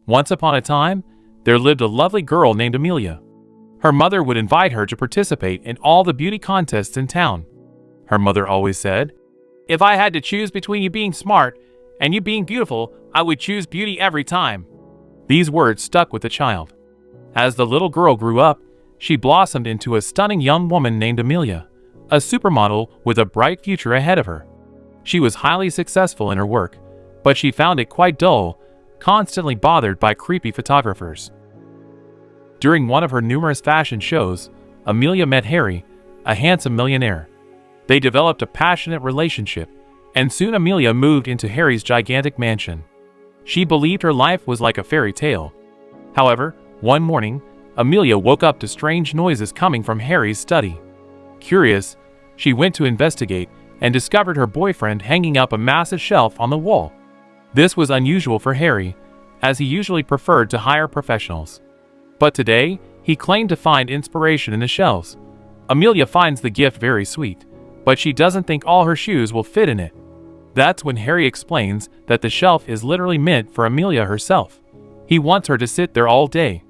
Once upon a time, there lived a lovely girl named Amelia. Her mother would invite her to participate in all the beauty contests in town. Her mother always said, "If I had to choose between you being smart and you being beautiful, I would choose beauty every time." These words stuck with the child. As the little girl grew up, she blossomed into a stunning young woman named Amelia, a supermodel with a bright future ahead of her. She was highly successful in her work, but she found it quite dull, constantly bothered by creepy photographers. During one of her numerous fashion shows, Amelia met Harry, a handsome millionaire. They developed a passionate relationship, and soon Amelia moved into Harry's gigantic mansion. She believed her life was like a fairy tale. However, one morning, Amelia woke up to strange noises coming from Harry's study. Curious, she went to investigate and discovered her boyfriend hanging up a massive shelf on the wall. This was unusual for Harry, as he usually preferred to hire professionals. But today, he claimed to find inspiration in the shelves. Amelia finds the gift very sweet, but she doesn't think all her shoes will fit in it. That's when Harry explains that the shelf is literally meant for Amelia herself. He wants her to sit there all day.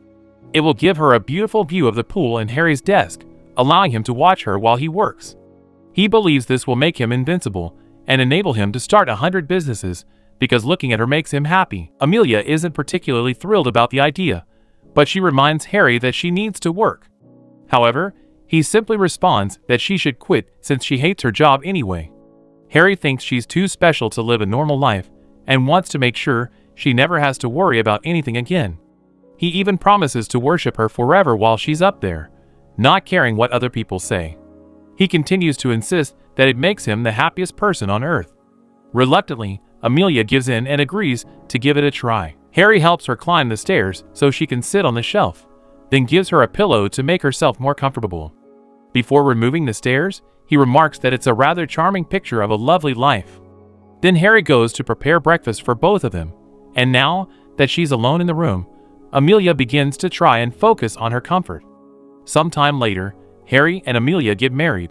It will give her a beautiful view of the pool and Harry's desk, allowing him to watch her while he works. He believes this will make him invincible and enable him to start 100 businesses because looking at her makes him happy. Amelia isn't particularly thrilled about the idea, but she reminds Harry that she needs to work. However, he simply responds that she should quit since she hates her job anyway. Harry thinks she's too special to live a normal life and wants to make sure she never has to worry about anything again. He even promises to worship her forever while she's up there, not caring what other people say. He continues to insist that it makes him the happiest person on earth. Reluctantly, Amelia gives in and agrees to give it a try. Harry helps her climb the stairs so she can sit on the shelf, then gives her a pillow to make herself more comfortable. Before removing the stairs, he remarks that it's a rather charming picture of a lovely life. Then Harry goes to prepare breakfast for both of them, and now that she's alone in the room, Amelia begins to try and focus on her comfort. Sometime later, Harry and Amelia get married.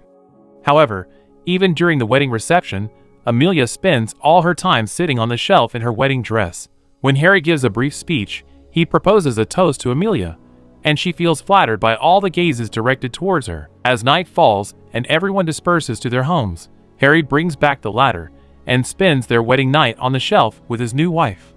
However, even during the wedding reception, Amelia spends all her time sitting on the shelf in her wedding dress. When Harry gives a brief speech, he proposes a toast to Amelia, and she feels flattered by all the gazes directed towards her. As night falls and everyone disperses to their homes, Harry brings back the ladder and spends their wedding night on the shelf with his new wife.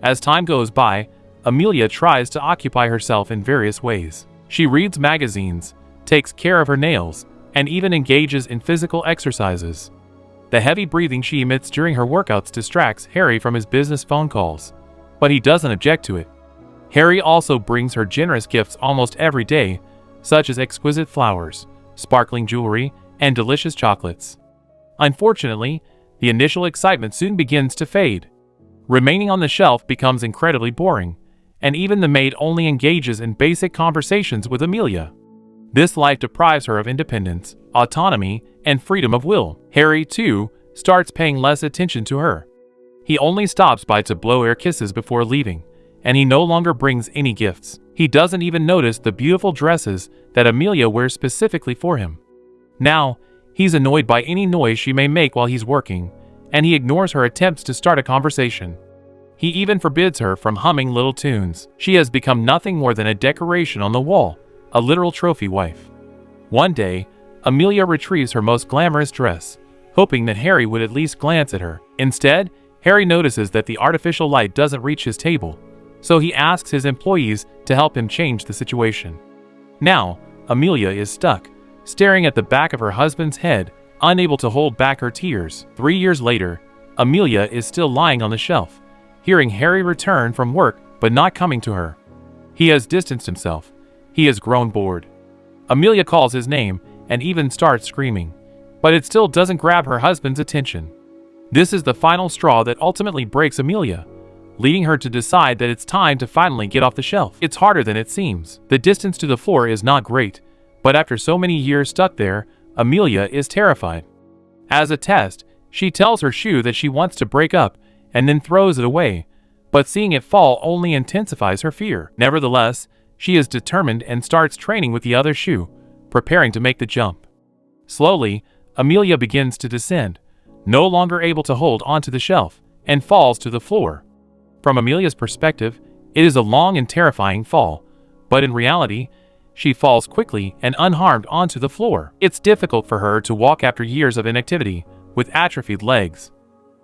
As time goes by, Amelia tries to occupy herself in various ways. She reads magazines, takes care of her nails, and even engages in physical exercises. The heavy breathing she emits during her workouts distracts Harry from his business phone calls, but he doesn't object to it. Harry also brings her generous gifts almost every day, such as exquisite flowers, sparkling jewelry, and delicious chocolates. Unfortunately, the initial excitement soon begins to fade. Remaining on the shelf becomes incredibly boring, and even the maid only engages in basic conversations with Amelia. This life deprives her of independence, autonomy, and freedom of will. Harry, too, starts paying less attention to her. He only stops by to blow air kisses before leaving, and he no longer brings any gifts. He doesn't even notice the beautiful dresses that Amelia wears specifically for him. Now, he's annoyed by any noise she may make while he's working, and he ignores her attempts to start a conversation. He even forbids her from humming little tunes. She has become nothing more than a decoration on the wall, a literal trophy wife. One day, Amelia retrieves her most glamorous dress, hoping that Harry would at least glance at her. Instead, Harry notices that the artificial light doesn't reach his table, so he asks his employees to help him change the situation. Now, Amelia is stuck, staring at the back of her husband's head, unable to hold back her tears. 3 years later, Amelia is still lying on the shelf, hearing Harry return from work but not coming to her. He has distanced himself. He has grown bored. Amelia calls his name and even starts screaming, but it still doesn't grab her husband's attention. This is the final straw that ultimately breaks Amelia, leading her to decide that it's time to finally get off the shelf. It's harder than it seems. The distance to the floor is not great, but after so many years stuck there, Amelia is terrified. As a test, she tells her shoe that she wants to break up and then throws it away, but seeing it fall only intensifies her fear. Nevertheless, she is determined and starts training with the other shoe, preparing to make the jump. Slowly, Amelia begins to descend, no longer able to hold onto the shelf, and falls to the floor. From Amelia's perspective, It is a long and terrifying fall, but in reality, she falls quickly and unharmed onto the floor. It's difficult for her to walk after years of inactivity with atrophied legs.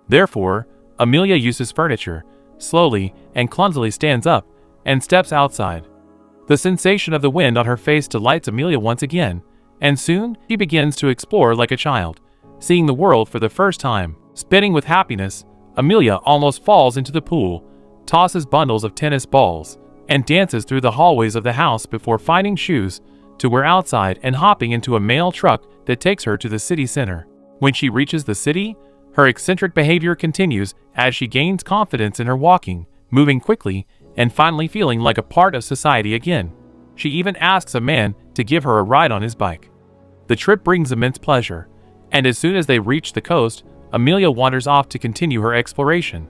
Therefore, Amelia uses furniture, slowly and clumsily stands up and steps outside. The sensation of the wind on her face delights Amelia once again, and soon she begins to explore like a child, seeing the world for the first time. Spinning with happiness, Amelia almost falls into the pool, tosses bundles of tennis balls, and dances through the hallways of the house before finding shoes to wear outside and hopping into a mail truck that takes her to the city center. When she reaches the city, her eccentric behavior continues as she gains confidence in her walking, moving quickly, and finally feeling like a part of society again. She even asks a man to give her a ride on his bike. The trip brings immense pleasure, and as soon as they reach the coast, Amelia wanders off to continue her exploration.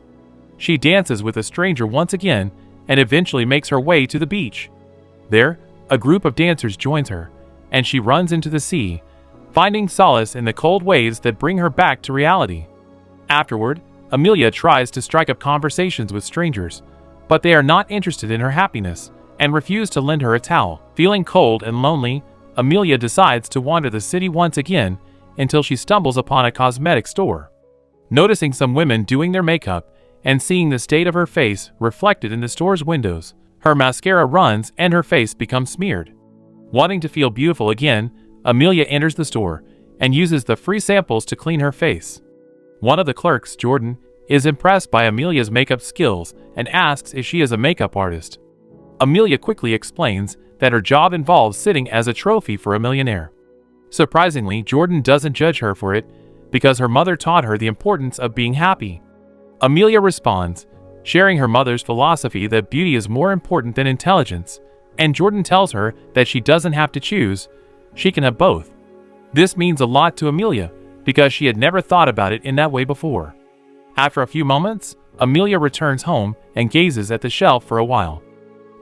She dances with a stranger once again and eventually makes her way to the beach. There, a group of dancers joins her, and she runs into the sea, finding solace in the cold waves that bring her back to reality. Afterward, Amelia tries to strike up conversations with strangers, but they are not interested in her happiness and refuse to lend her a towel. Feeling cold and lonely, Amelia decides to wander the city once again until she stumbles upon a cosmetic store. Noticing some women doing their makeup and seeing the state of her face reflected in the store's windows, her mascara runs and her face becomes smeared. Wanting to feel beautiful again, Amelia enters the store and uses the free samples to clean her face. One of the clerks, Jordan, is impressed by Amelia's makeup skills and asks if she is a makeup artist. Amelia quickly explains that her job involves sitting as a trophy for a millionaire. Surprisingly, Jordan doesn't judge her for it because her mother taught her the importance of being happy. Amelia responds, sharing her mother's philosophy that beauty is more important than intelligence, and Jordan tells her that she doesn't have to choose, she can have both. This means a lot to Amelia because she had never thought about it in that way before. After a few moments, Amelia returns home and gazes at the shelf for a while.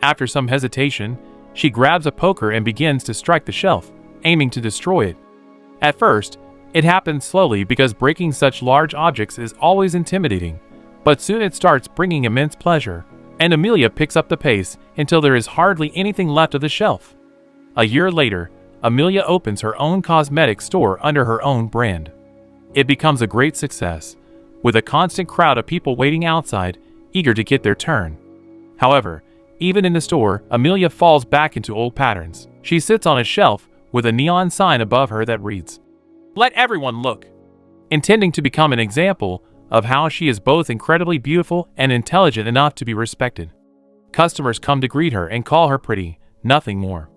After some hesitation, she grabs a poker and begins to strike the shelf, aiming to destroy it. At first, it happens slowly because breaking such large objects is always intimidating, but soon it starts bringing immense pleasure, and Amelia picks up the pace until there is hardly anything left of the shelf. A year later, Amelia opens her own cosmetic store under her own brand. It becomes a great success, with a constant crowd of people waiting outside, eager to get their turn. However, even in the store, Amelia falls back into old patterns. She sits on a shelf with a neon sign above her that reads, "Let everyone look," intending to become an example of how she is both incredibly beautiful and intelligent enough to be respected. Customers come to greet her and call her pretty, nothing more.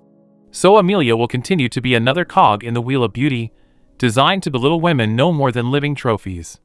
So Amelia will continue to be another cog in the wheel of beauty, designed to belittle women no more than living trophies.